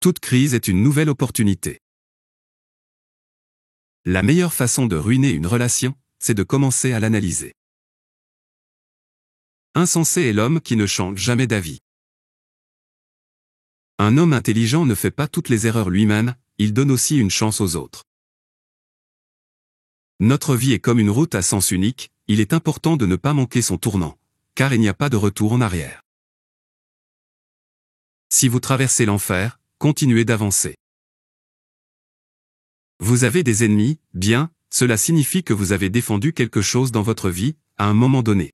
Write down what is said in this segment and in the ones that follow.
Toute crise est une nouvelle opportunité. La meilleure façon de ruiner une relation, c'est de commencer à l'analyser. Insensé est l'homme qui ne change jamais d'avis. Un homme intelligent ne fait pas toutes les erreurs lui-même, il donne aussi une chance aux autres. Notre vie est comme une route à sens unique, il est important de ne pas manquer son tournant, car il n'y a pas de retour en arrière. Si vous traversez l'enfer, continuez d'avancer. Vous avez des ennemis, bien, cela signifie que vous avez défendu quelque chose dans votre vie, à un moment donné.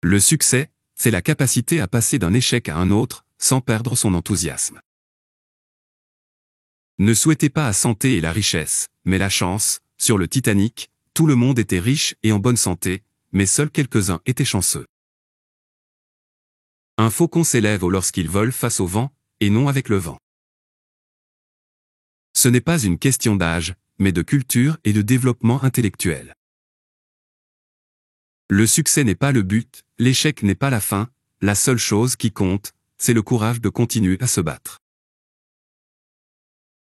Le succès, c'est la capacité à passer d'un échec à un autre, sans perdre son enthousiasme. Ne souhaitez pas la santé et la richesse, mais la chance. Sur le Titanic, tout le monde était riche et en bonne santé, mais seuls quelques-uns étaient chanceux. Un faucon s'élève lorsqu'il vole face au vent, et non avec le vent. Ce n'est pas une question d'âge, mais de culture et de développement intellectuel. Le succès n'est pas le but, l'échec n'est pas la fin, la seule chose qui compte, c'est le courage de continuer à se battre.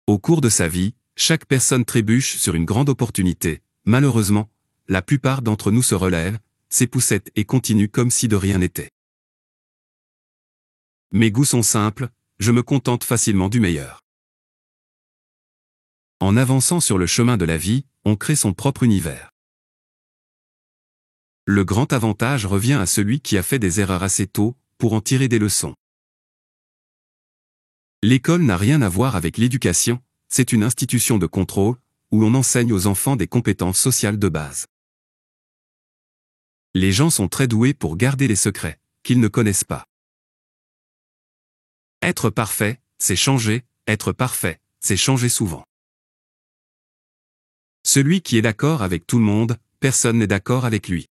Au cours de sa vie, chaque personne trébuche sur une grande opportunité. Malheureusement, la plupart d'entre nous se relèvent, s'époussettent et continuent comme si de rien n'était. Mes goûts sont simples, je me contente facilement du meilleur. En avançant sur le chemin de la vie, on crée son propre univers. Le grand avantage revient à celui qui a fait des erreurs assez tôt, pour en tirer des leçons. L'école n'a rien à voir avec l'éducation, c'est une institution de contrôle, où l'on enseigne aux enfants des compétences sociales de base. Les gens sont très doués pour garder les secrets, qu'ils ne connaissent pas. Être parfait, c'est changer, être parfait, c'est changer souvent. Celui qui est d'accord avec tout le monde, personne n'est d'accord avec lui.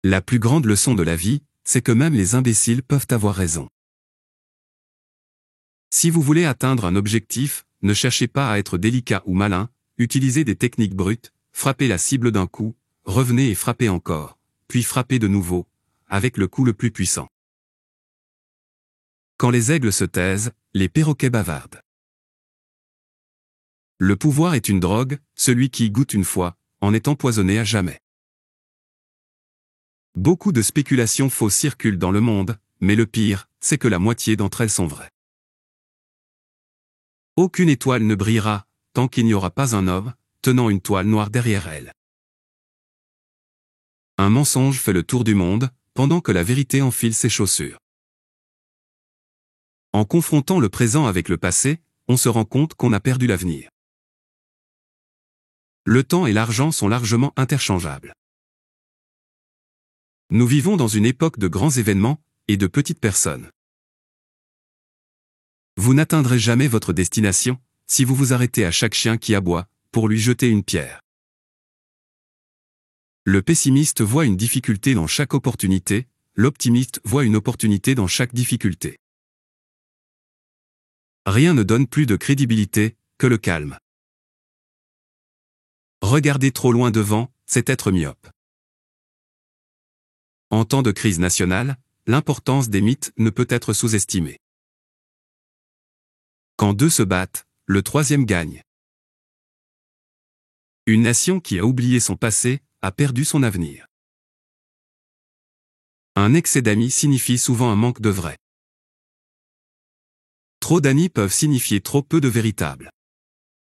La plus grande leçon de la vie, c'est que même les imbéciles peuvent avoir raison. Si vous voulez atteindre un objectif, ne cherchez pas à être délicat ou malin, utilisez des techniques brutes, frappez la cible d'un coup, revenez et frappez encore, puis frappez de nouveau, avec le coup le plus puissant. Quand les aigles se taisent, les perroquets bavardent. Le pouvoir est une drogue, celui qui y goûte une fois, en est empoisonné à jamais. Beaucoup de spéculations fausses circulent dans le monde, mais le pire, c'est que la moitié d'entre elles sont vraies. Aucune étoile ne brillera, tant qu'il n'y aura pas un homme, tenant une toile noire derrière elle. Un mensonge fait le tour du monde, pendant que la vérité enfile ses chaussures. En confrontant le présent avec le passé, on se rend compte qu'on a perdu l'avenir. Le temps et l'argent sont largement interchangeables. Nous vivons dans une époque de grands événements, et de petites personnes. Vous n'atteindrez jamais votre destination, si vous vous arrêtez à chaque chien qui aboie, pour lui jeter une pierre. Le pessimiste voit une difficulté dans chaque opportunité, l'optimiste voit une opportunité dans chaque difficulté. Rien ne donne plus de crédibilité que le calme. Regarder trop loin devant, c'est être myope. En temps de crise nationale, l'importance des mythes ne peut être sous-estimée. Quand deux se battent, le troisième gagne. Une nation qui a oublié son passé, a perdu son avenir. Un excès d'amis signifie souvent un manque de vrai. Trop d'amis peuvent signifier trop peu de véritables.